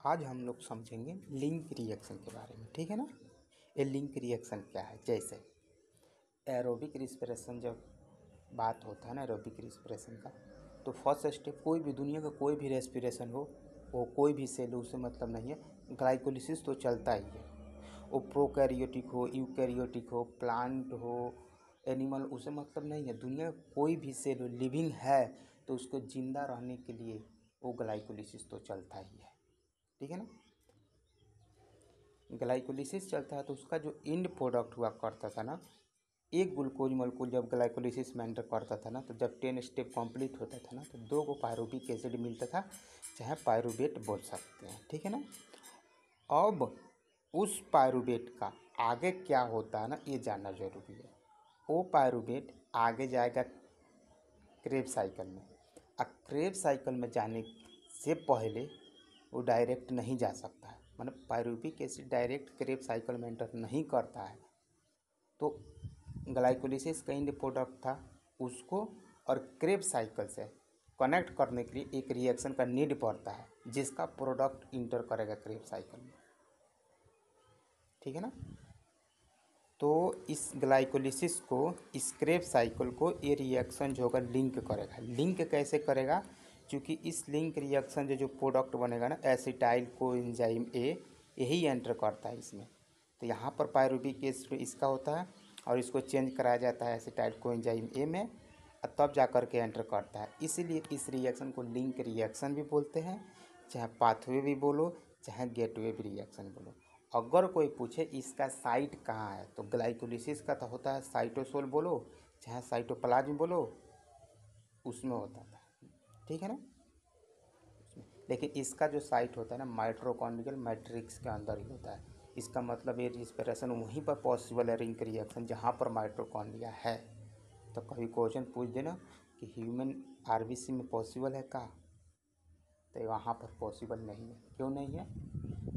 आज हम लोग समझेंगे लिंक रिएक्शन के बारे में। ठीक है ना। ये लिंक रिएक्शन क्या है? जैसे एरोबिक रिस्पिरेशन, जब बात होता है ना एरोबिक रिस्पिरेशन का, तो फर्स्ट स्टेप कोई भी दुनिया का कोई भी रेस्पिरेशन हो, वो कोई भी सेल उसे मतलब नहीं है, ग्लाइकोलिसिस तो चलता ही है। वो प्रोकैरियोटिक हो, यूकैरियोटिक हो, प्लांट हो, एनिमल, उसे मतलब नहीं है। दुनिया का कोई भी सेल हो, लिविंग है, तो उसको जिंदा रहने के लिए वो ग्लाइकोलिसिस तो चलता ही है। ठीक है ना। ग्लाइकोलिसिस चलता है तो उसका जो एंड प्रोडक्ट हुआ करता था ना, एक ग्लूकोज मॉलिक्यूल जब ग्लाइकोलिसिस में एंटर करता था ना, तो जब 10 स्टेप कंप्लीट होता था ना, तो 2 को पायरुविक एसिड मिलता था, चाहे पायरुवेट बोल सकते हैं। ठीक है ना। अब उस पायरुवेट का आगे क्या होता है ना, ये जानना जरूरी है। वो पायरुवेट आगे जाएगा क्रेब साइकिल में। अब क्रेब साइकिल में जाने से पहले वो डायरेक्ट नहीं जा सकता है, मतलब pyruvic acid direct Krebs cycle में एंटर नहीं करता है। तो ग्लाइकोलिसिस का एंड प्रोडक्ट था, उसको और क्रेब साइकिल से कनेक्ट करने के लिए एक रिएक्शन का नीड पड़ता है, जिसका प्रोडक्ट इंटर करेगा क्रेब साइकिल में। ठीक है ना। तो इस ग्लाइकोलिसिस को, इस क्रेब साइकिल को ये रिएक्शन जो होगा लिंक करेगा। लिंक कैसे करेगा? क्योंकि इस लिंक रिएक्शन जो प्रोडक्ट बनेगा ना, एसिटाइल कोएंजाइम ए, यही एंटर करता है इसमें। तो यहाँ पर पायरुविक एसिड इसका होता है और इसको चेंज कराया जाता है एसिटाइल कोएंजाइम ए में, और तब जा कर के एंटर करता है। इसीलिए इस रिएक्शन को लिंक रिएक्शन भी बोलते हैं, चाहे पाथवे भी बोलो, चाहे गेटवे भी रिएक्शन बोलो। अगर कोई पूछे इसका साइट कहाँ है, तो ग्लाइकोलिसिस का तो होता है साइटोसोल बोलो, चाहे साइटोप्लाज्म बोलो, उसमें होता था। ठीक है ना। लेकिन इसका जो साइट होता है ना, माइटोकॉन्ड्रियल मैट्रिक्स के अंदर ही होता है। इसका मतलब ये रिस्पिरेशन वहीं पर पॉसिबल है, लिंक रिएक्शन जहाँ पर माइटोकॉन्ड्रिया है। तो कभी क्वेश्चन पूछ देना कि ह्यूमन आरबीसी में पॉसिबल है का, तो वहाँ पर पॉसिबल नहीं है। क्यों नहीं है?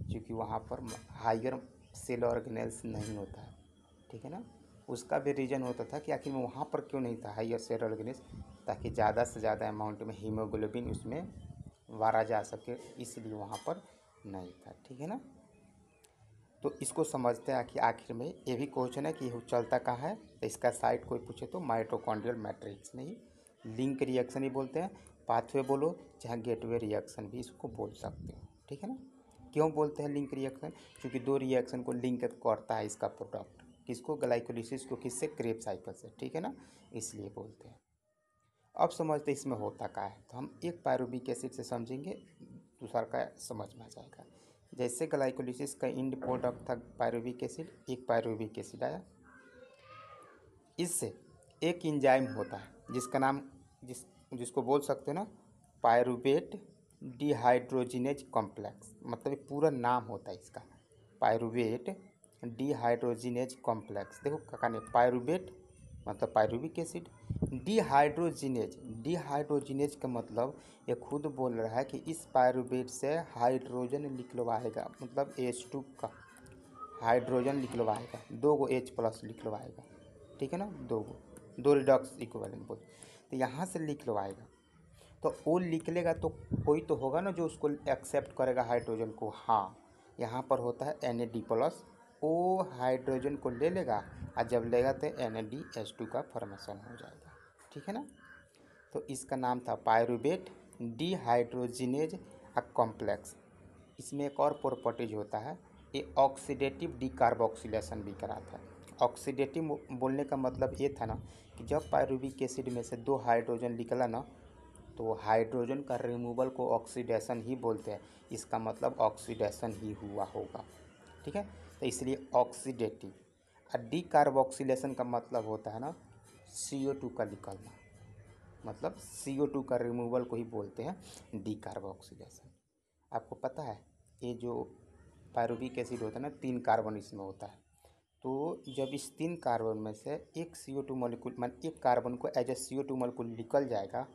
क्योंकि वहाँ पर हायर सेल ऑर्गेनेल्स नहीं होता है। ठीक है ना। उसका भी रीज़न होता था कि आखिर में वहाँ पर क्यों नहीं था हायर सेल ऑर्गेनेल्स, ताकि ज़्यादा से ज़्यादा अमाउंट में हीमोग्लोबिन उसमें वारा जा सके, इसलिए वहाँ पर नहीं था। ठीक है ना। तो इसको समझते हैं कि आखिर में ये भी क्वेश्चन है कि ये चलता कहाँ है, तो इसका साइट कोई पूछे तो माइटोकॉन्ड्रियल मैट्रिक्स नहीं, लिंक रिएक्शन ही बोलते हैं। पाथवे बोलो, चाहे गेटवे रिएक्शन भी इसको बोल सकते हो। ठीक है ना। क्यों बोलते हैं लिंक रिएक्शन? क्योंकि 2 रिएक्शन को लिंक करता है इसका प्रोडक्ट, किसको? ग्लाइकोलिसिस को। किससे? क्रेब साइकिल से। ठीक है ना, इसलिए बोलते हैं। अब समझते इसमें होता क्या है, तो हम एक पायरुविक एसिड से समझेंगे, दूसरा का समझ में आ जाएगा। जैसे ग्लाइकोलिसिस का एंड प्रोडक्ट था पायरुविक एसिड, एक पायरुविक एसिड आया, इससे एक एंजाइम होता है जिसका नाम, जिसको बोल सकते हो ना, पायरुवेट डिहाइड्रोजिनेज कॉम्प्लेक्स। मतलब ये पूरा नाम होता है इसका, पायरुवेट डिहाइड्रोजिनेज कॉम्प्लेक्स। देखो क्या ने, पायरुवेट मतलब पायरुविक एसिड, डिहाइड्रोजिनेज, डिहाइड्रोजिनेज का मतलब ये खुद बोल रहा है कि इस पायरुवेट से हाइड्रोजन निकलवाएगा, मतलब H2 का हाइड्रोजन निकलवाएगा, 2 गो H+ निकलवाएगा। ठीक है ना, 2 रिडॉक्स इक्विवेलेंट बोल, तो यहाँ से निकलवाएगा। तो वो निकलेगा तो कोई तो होगा ना जो उसको एक्सेप्ट करेगा हाइड्रोजन को। हाँ, यहाँ पर होता है Na+, वो हाइड्रोजन को ले लेगा, और जब लेगा तो NaDH2 का फॉर्मेशन हो जाएगा। ठीक है ना। तो इसका नाम था पायरुवेट डिहाइड्रोजिनेज कॉम्प्लेक्स। इसमें एक और प्रॉपर्टीज होता है, ये ऑक्सीडेटिव डिकार्बोक्सिलेशन भी कराता है। ऑक्सीडेटिव बोलने का मतलब ये था ना कि जब पायरुविक एसिड में से 2 हाइड्रोजन निकला ना, तो हाइड्रोजन का रिमूवल को ऑक्सीडेशन ही बोलते हैं। इसका मतलब ऑक्सीडेशन ही हुआ होगा। ठीक है, तो इसलिए ऑक्सीडेटिव। और डिकार्बोक्सिलेशन का मतलब होता है ना CO2 का निकलना, मतलब CO2 का रिमूवल को ही बोलते हैं डिकार्बोक्सिलेशन। आपको पता है ये जो पायरुविक एसिड होता है ना, 3 कार्बन इसमें होता है। तो जब इस 3 कार्बन में से एक CO2 मॉलिक्यूल, मतलब एक कार्बन को एज ए CO2 मॉलिक्यूल निकल जाएगा,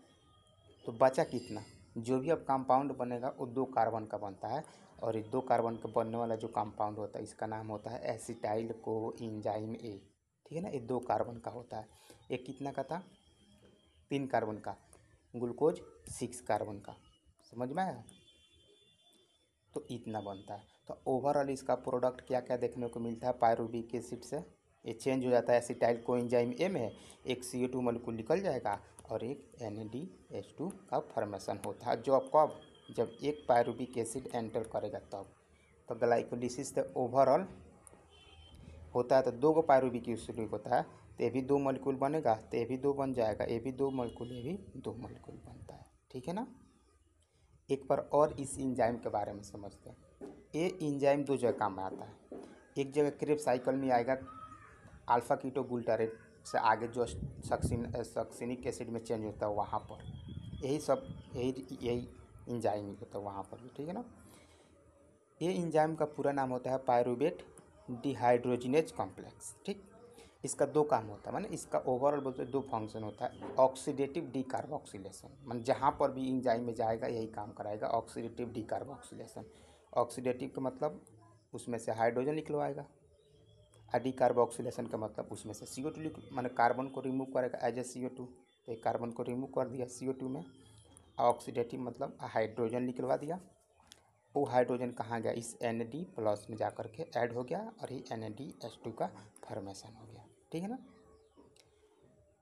तो बचा कितना? जो भी अब कंपाउंड बनेगा वो 2 कार्बन का बनता है, और ये 2 कार्बन का बनने वाला जो कंपाउंड होता है इसका नाम होता है एसिटाइल कोएंजाइम ए। ठीक है ना, ये 2 कार्बन का होता है। ये कितना का था? 3 कार्बन का। ग्लूकोज 6 कार्बन का। समझ में आया? तो इतना बनता है। तो ओवरऑल इसका प्रोडक्ट क्या क्या देखने को मिलता है, पायरुविक एसिड से ये चेंज हो जाता है एसिटाइल कोएंजाइम ए में, एक CO2 मॉलिक्यूल निकल जाएगा और एक NADH2 का फॉर्मेशन होता है। जो कब, जब एक पायरुविक एसिड एंटर करेगा तब। तो ग्लाइकोलिसिस से ओवरऑल होता है तो 2 पायरुविक एसिड होता है, तो ये भी 2 मॉलिक्यूल बनेगा, तो ये भी 2 बन जाएगा, ये भी 2 मॉलिक्यूल, ये भी 2 मॉलिक्यूल बनता है। ठीक है ना। एक बार और इस इंजाइम के बारे में समझते हैं। ये इंजाइम 2 जगह काम में आता है। एक जगह क्रेब्स साइकिल में आएगा, अल्फा कीटोग्लूटारेट से आगे जो सक्सिनिक एसिड में चेंज होता है वहाँ पर, यही इंजाइम होता है वहाँ पर भी। ठीक है ना। ये इंजाइम का पूरा नाम होता है पायरुवेट डिहाइड्रोजिनेज कॉम्प्लेक्स। ठीक, इसका 2 काम होता है, माने इसका ओवरऑल बोलते 2 फंक्शन होता है। ऑक्सीडेटिव डीकार्बोक्सिलेशन, माने जहाँ पर भी इंजाइम में जाएगा यही काम कराएगा, ऑक्सीडेटिव डीकार्बोक्सिलेशन। ऑक्सीडेटिव का मतलब उसमें से हाइड्रोजन निकलवाएगा, और डीकार्बोक्सिलेशन का मतलब उसमें से CO2 माने कार्बन को रिमूव करेगा एज ए CO2। तो कार्बन को रिमूव कर दिया CO2 में। ऑक्सीडेटिव मतलब हाइड्रोजन निकलवा दिया, वो हाइड्रोजन कहाँ गया, इस Na+ में जा कर के ऐड हो गया और ये NADH2 का फॉर्मेशन हो गया। ठीक है ना।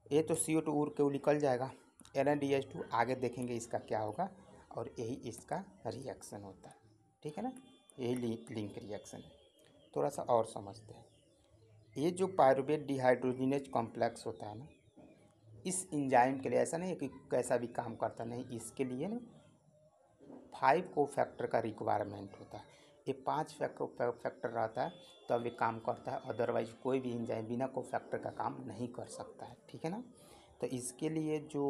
ये तो CO2 उड़ के वो निकल जाएगा, NADH2 आगे देखेंगे इसका क्या होगा, और यही इसका रिएक्शन होता है। ठीक है ना, यही लिंक रिएक्शन है। थोड़ा सा और समझते हैं। ये जो पायरुवेट डिहाइड्रोजिनेज कॉम्प्लेक्स होता है ना, इस इंजाइम के लिए ऐसा नहीं है कि कैसा भी काम करता नहीं, इसके लिए ना 5 कोफैक्टर का रिक्वायरमेंट होता है। ये 5 फैक्टर रहता है तब ये काम करता है, अदरवाइज कोई भी इंजाइम बिना कोफैक्टर का काम नहीं कर सकता है। ठीक है ना। तो इसके लिए जो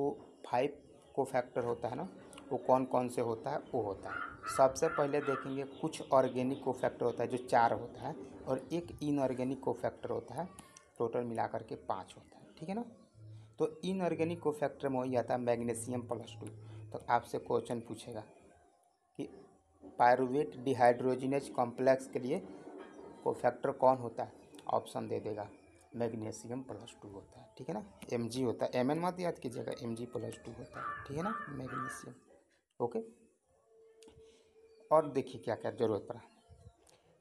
5 कोफैक्टर होता है ना, वो कौन कौन से होता है, वो होता है सबसे पहले देखेंगे कुछ ऑर्गेनिक कोफैक्टर होता है जो 4 होता है, और एक इनऑर्गेनिक कोफैक्टर होता है, टोटल मिलाकर के 5 होता है। ठीक है ना। तो इनऑर्गेनिक कोफैक्टर में वही आता है मैग्नीशियम+2। तो आपसे क्वेश्चन पूछेगा कि पायरुवेट डिहाइड्रोजिनेज कॉम्प्लेक्स के लिए कोफैक्टर कौन होता है, ऑप्शन दे देगा मैग्नीशियम+2 होता है। ठीक है ना। Mg होता है, Mn मत याद कीजिएगा, Mg+2 होता है। ठीक है ना, मैग्नीशियम। ओके। और देखिए क्या क्या जरूरत पड़ा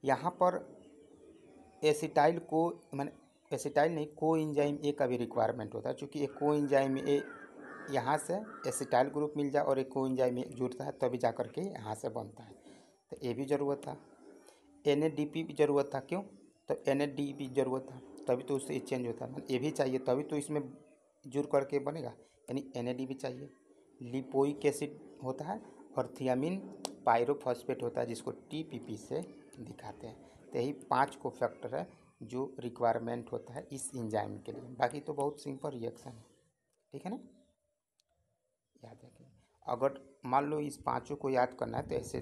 यहाँ पर, एसिटाइल को मैंने एसिटाइल नहीं, को इंजाइम ए का भी रिक्वायरमेंट होता है, चूँकि एक को इंजाइम ए यहाँ से एसिटाइल ग्रुप मिल जाए और एक को इंजाइम ए जुड़ता है तभी जा कर के यहाँ से बनता है। तो ये भी ज़रूरत था। NADP भी ज़रूरत था, क्यों, तो NAD भी ज़रूरत था तभी तो उससे चेंज होता है, ये भी चाहिए तभी तो इसमें जुड़ करके बनेगा, यानी NAD भी चाहिए। लिपोइक एसिड होता है और थियामिन पायरोफॉस्फेट होता है जिसको TPP से दिखाते हैं। तो यही 5 को फैक्टर है जो रिक्वायरमेंट होता है इस इंजाइम के लिए, बाकी तो बहुत सिंपल रिएक्शन है। ठीक है ना, याद रखिए। अगर मान लो इस 5 को याद करना है तो ऐसे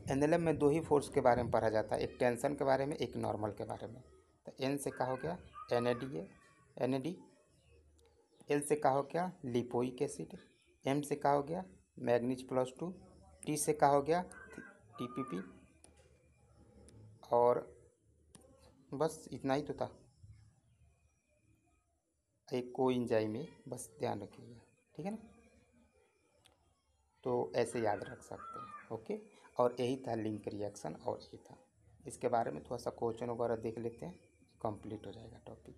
NLM में 2 ही फोर्स के बारे में पढ़ा जाता है, एक टेंशन के बारे में, एक नॉर्मल के बारे में। तो N से क्या हो गया NAD, L से क्या हो गया लिपोइक एसिड, M से क्या हो गया मैग्नीज+2, T से क्या हो गया TPP, और बस इतना ही तो था, एक को इंजाइम में, बस ध्यान रखिएगा। ठीक है ना, तो ऐसे याद रख सकते हैं। ओके। और यही था लिंक रिएक्शन, और ये था, इसके बारे में थोड़ा सा क्वेश्चन वगैरह देख लेते हैं, कंप्लीट हो जाएगा टॉपिक।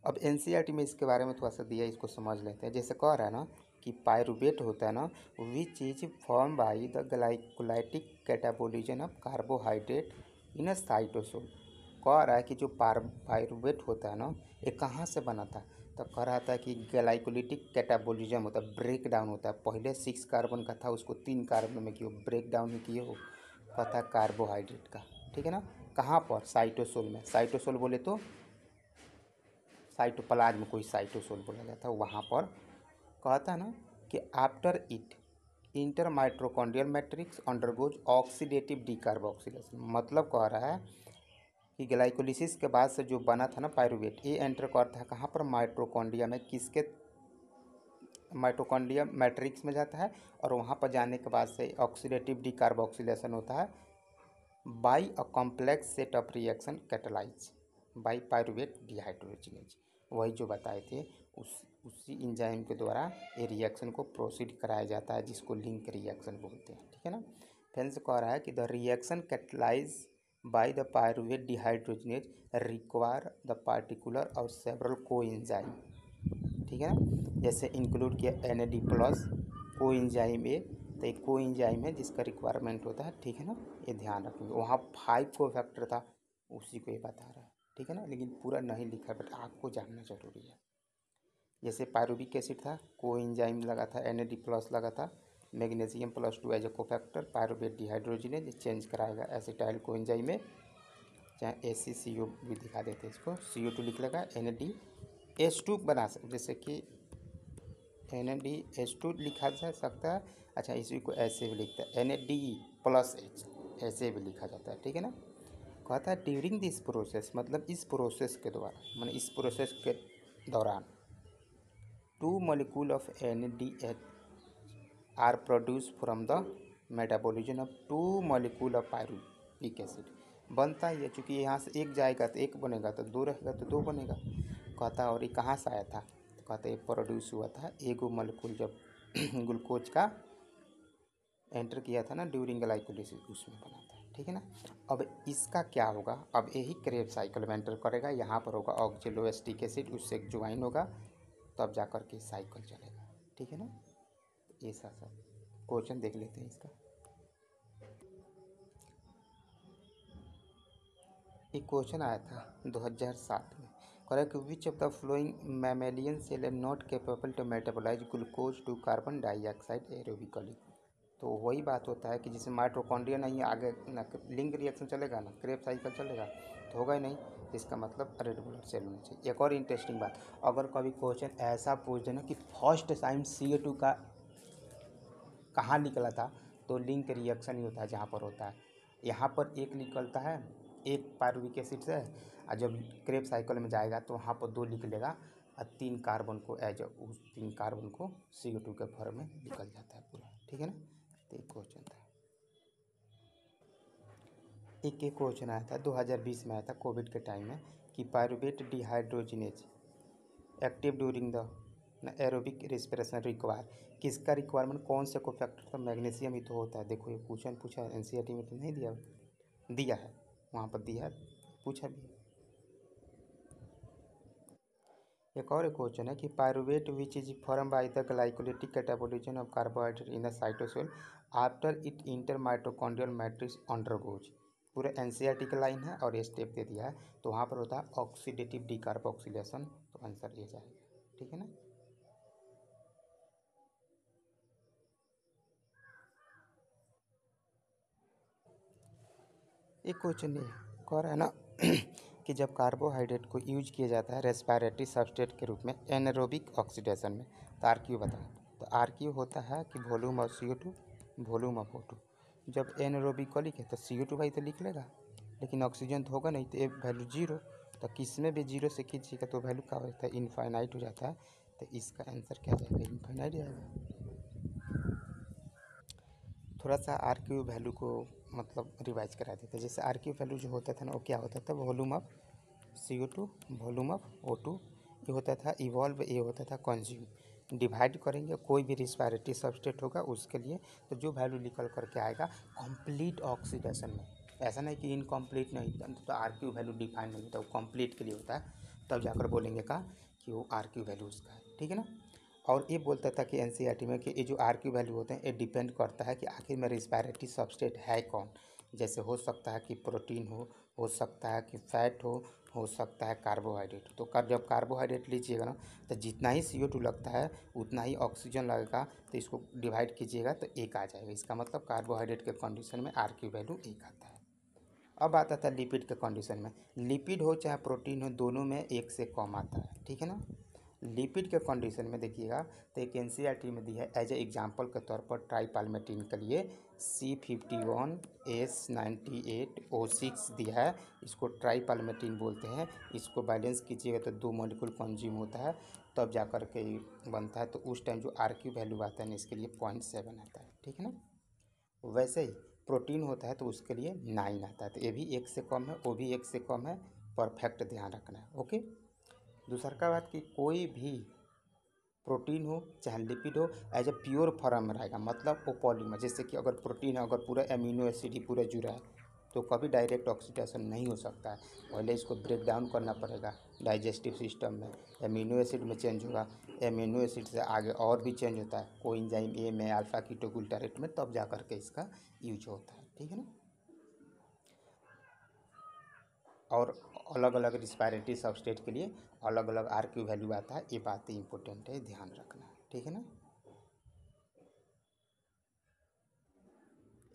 अब NCERT में इसके बारे में थोड़ा सा दिया, इसको समझ लेते हैं। जैसे कह रहा है ना कि पायरुवेट होता है ना, which is form by the glycolytic catabolism of carbohydrate in a cytosol. कह रहा है कि जो पायरुवेट होता है ना, ये कहाँ से बना था, तो कह रहा था कि ग्लाइकोलिटिक कैटाबोलिज्म होता है, ब्रेक डाउन होता है। पहले 6 कार्बन का था, उसको 3 कार्बन में किए, ब्रेक डाउन ही किए हो, पता कार्बोहाइड्रेट का। ठीक है ना, कहाँ पर, साइटोसोल में। साइटोसोल बोले तो साइटोप्लाज्म को ही साइटोसोल बोला जाता है, वहाँ पर कहता है ना कि after it inter mitochondrial matrix undergoes oxidative decarboxylation. मतलब कह रहा है कि ग्लाइकोलिसिस के बाद से जो बना था ना पायरुवेट, ये एंटर करता है कहाँ पर, माइटोकॉन्ड्रिया में। किसके, माइटोकॉन्ड्रिया मैट्रिक्स में जाता है, और वहाँ पर जाने के बाद से ऑक्सीडेटिव डीकार्बोक्सिलेशन होता है by a complex set of reaction catalyse by pyruvate dehydrogenase. वही जो बताए थे उसी इंजाइम के द्वारा ये रिएक्शन को प्रोसीड कराया जाता है, जिसको लिंक रिएक्शन बोलते हैं। ठीक है ना। फिर से कह रहा है कि the reaction catalyse by the pyruvate dehydrogenase require the particular और सेवरल को एंजाइम। ठीक है ना। जैसे इंक्लूड किया NAD प्लस को एंजाइम ए, तो एक को एंजाइम है जिसका रिक्वायरमेंट होता है। ठीक है ना, ये ध्यान रखेंगे। वहाँ 5 को फैक्टर था, उसी को ये बता रहा है। ठीक है ना, लेकिन पूरा नहीं लिखा, बट आपको जानना जरूरी है। जैसे पायरुविक एसिड था, को एंजाइम लगा था, NAD प्लस लगा था, magnesium +2 as a cofactor, pyruvate dehydrogenase change कराएगा एसिटाइल को एंजाइम में, चाहे ACCO भी दिखा देते हैं इसको, CO2 लिख लेगा, NADH2 बना सकते, जैसे कि NADH2 लिखा जा सकता है। अच्छा, इसी को ऐसे भी लिखता है NADE+H, ऐसे भी लिखा जाता है। ठीक है ना। कहता है ड्यूरिंग दिस प्रोसेस, मतलब इस प्रोसेस के द्वारा, मतलब इस प्रोसेस के दौरान 2 molecule of NADH are produced from the metabolism of 2 molecule of pyruvic acid। बनता ही है, चूँकि यहाँ से एक जाएगा तो एक बनेगा, तो दो रहेगा तो दो बनेगा। कहता है और ये कहाँ से आया था, तो कहता है ये प्रोड्यूस हुआ था एगो मोलेक्यूल जब ग्लूकोज का एंटर किया था ना ड्यूरिंग ग्लाइकोलिसिस, उसमें बना था। ठीक है ना। अब इसका क्या होगा, अब यही क्रेब साइकिल में एंटर करेगा, यहाँ पर होगा ऑक्जेलोएस्टिक एसिड, उससे ज्वाइन होगा, तब जा कर के साइकिल चलेगा। ठीक है ना। ये साथ क्वेश्चन देख लेते हैं इसका। एक क्वेश्चन आया था 2007 में, कह रहा है कि which of the following mammalian cell are not capable to metabolise glucose to carbon dioxide aerobically. तो वही बात होता है कि जैसे माइटोकॉन्ड्रिया नहीं आगे ना लिंक रिएक्शन चलेगा ना क्रेब साइकिल चलेगा, तो होगा ही नहीं। इसका मतलब रेड ब्लड सेल होना चाहिए। एक और इंटरेस्टिंग बात, अगर कभी क्वेश्चन ऐसा पूछ देना कि फर्स्ट टाइम CO2 का कहाँ निकला था, तो लिंक रिएक्शन ही होता है जहाँ पर होता है। यहाँ पर एक निकलता है, एक पायरुविक एसिड से, और जब क्रेब साइकिल में जाएगा तो वहाँ पर 2 निकलेगा, और 3 कार्बन को एज उस 3 कार्बन को CO2 के फॉर्म में निकल जाता है पूरा। ठीक है ना। तो एक क्वेश्चन था। एक क्वेश्चन आया था 2020 में, आया था कोविड के टाइम में, कि pyruvate dehydrogenase active during the aerobic respiration require, किसका रिक्वायरमेंट, कौन से को फैक्टर था, मैग्नीशियम ही तो होता है। देखो ये क्वेश्चन पूछा है, NCERT में तो नहीं दिया है, वहाँ पर दिया है, पूछा भी है। एक और क्वेश्चन है कि pyruvate which is form by the glycolytic catabolism of carbohydrate in the cytosol after it inter mitochondrial matrix undergoes. पूरा NCERT का लाइन है और ये स्टेप दे दिया है, तो वहाँ पर होता है ऑक्सीडेटिव डिकार्बोक्सिलेशन, तो आंसर ये जाएगा। ठीक है ना। एक क्वेश्चन ये कह रहा है ना कि जब कार्बोहाइड्रेट को यूज किया जाता है रेस्पिरेटरी सबस्ट्रेट के रूप में एनारोबिक ऑक्सीडेशन में, तो RQ बताओ। तो RQ होता है कि volume of CO2 volume of O2। जब एनारोबिकली है तो CO2 भाई तो लिख लेगा, लेकिन ऑक्सीजन तो होगा नहीं, तो एक वैल्यू 0, तो किस में भी 0 से खींचिएगा तो वैल्यू क्या होता है, इनफाइनाइट हो जाता है। तो इसका आंसर क्या जाएगा, इनफाइनाइट जाएगा। थोड़ा सा RQ वैल्यू को मतलब रिवाइज करा देते हैं। जैसे RQ वैल्यू जो होता था ना, वो क्या होता था, volume of CO2 volume of O2, ये होता था इवॉल्व, ये होता था कंज्यूम। डिवाइड करेंगे कोई भी रिस्पायरेटरी सबस्टेट होगा उसके लिए, तो जो वैल्यू निकल करके आएगा कंप्लीट ऑक्सीडेशन में, ऐसा नहीं कि इनकम्प्लीट नहीं, तो RQ वैल्यू डिफाइन नहीं होता, वो कंप्लीट के लिए होता है, तब जाकर बोलेंगे का कि वो RQ वैल्यू उसका है। ठीक है ना। और ये बोलता था कि NCERT में कि ये जो RQ वैल्यू होते हैं ये डिपेंड करता है कि आखिर में रिस्पायरेटरी सबस्टेट है कौन। जैसे हो सकता है कि प्रोटीन हो सकता है कि फैट हो सकता है कार्बोहाइड्रेट। तो जब कार्बोहाइड्रेट लीजिएगा ना, तो जितना ही CO2 लगता है उतना ही ऑक्सीजन लगेगा, तो इसको डिवाइड कीजिएगा तो 1 आ जाएगा। इसका मतलब कार्बोहाइड्रेट के कंडीशन में RQ वैल्यू 1 आता है। अब आता था लिपिड के कंडीशन में, लिपिड हो चाहे प्रोटीन हो, दोनों में 1 से कम आता है। ठीक है ना। लिपिड के कंडीशन में देखिएगा तो एक NCERT में दिया है एज ए एग्जाम्पल के तौर पर ट्राईपाल्मेटिन के लिए C51S98O6 दिया है, इसको ट्राईपाल्मेटिन बोलते हैं। इसको बैलेंस कीजिएगा तो 2 मॉलिक्यूल कंज्यूम होता है, तब जा कर के बनता है। तो उस टाइम जो RQ वैल्यू आता है ना, इसके लिए 0.7 आता है। ठीक है ना। वैसे ही प्रोटीन होता है तो उसके लिए 9 आता है, तो ये भी 1 से कम है, वो भी 1 से कम है। परफेक्ट ध्यान रखना है। ओके। दूसरा का बात कि कोई भी प्रोटीन हो चाहे लिपिड हो एज ए प्योर फॉर्म में रहेगा, मतलब वो पॉलीमर। जैसे कि अगर प्रोटीन है, अगर पूरा एमिनो एसिड ही पूरा जुड़ा है तो कभी डायरेक्ट ऑक्सीडेशन नहीं हो सकता है, पहले इसको ब्रेक डाउन करना पड़ेगा डाइजेस्टिव सिस्टम में, एमिनो एसिड में चेंज होगा, एमिनो एसिड से आगे और भी चेंज होता है कोएंजाइम ए में, अल्फा कीटोग्लूटारेट में, तब जा करके इसका यूज होता है। ठीक है ना। और अलग अलग रिस्पायरेटरी सबस्टेट के लिए अलग अलग RQ वैल्यू आता है, ये बात इंपॉर्टेंट है, ध्यान रखना। ठीक है ना।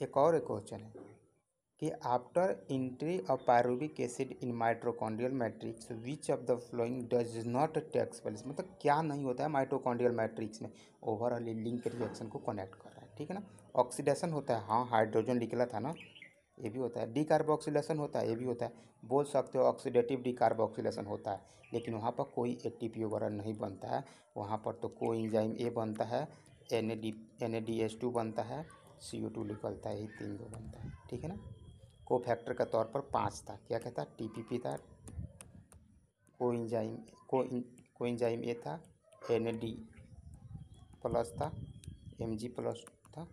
एक और एक क्वेश्चन है कि after entry of pyruvic acid in mitochondrial matrix which of the following does not takes place, मतलब क्या नहीं होता है माइटोकॉन्ड्रियल मैट्रिक्स में, ओवरऑल लिंक रिएक्शन को कनेक्ट कर रहा है। ठीक है ना। ऑक्सीडेशन होता है, हाँ हाइड्रोजन निकला था ना, ये भी होता है। डीकार्बोक्सिलेशन होता है, ये भी होता है। बोल सकते हो ऑक्सीडेटिव डीकार्बोक्सिलेशन होता है, लेकिन वहाँ पर कोई ATP वगैरह नहीं बनता है, वहाँ पर तो कोएंजाइम ए बनता है, NADH2 बनता है, CO2 निकलता है, ये 3 गो बनता है। ठीक है ना। कोफैक्टर का तौर पर 5 था, क्या कहता, TPP था, कोएंजाइम कोएंजाइम ए था, NAD+ था, Mg+ था,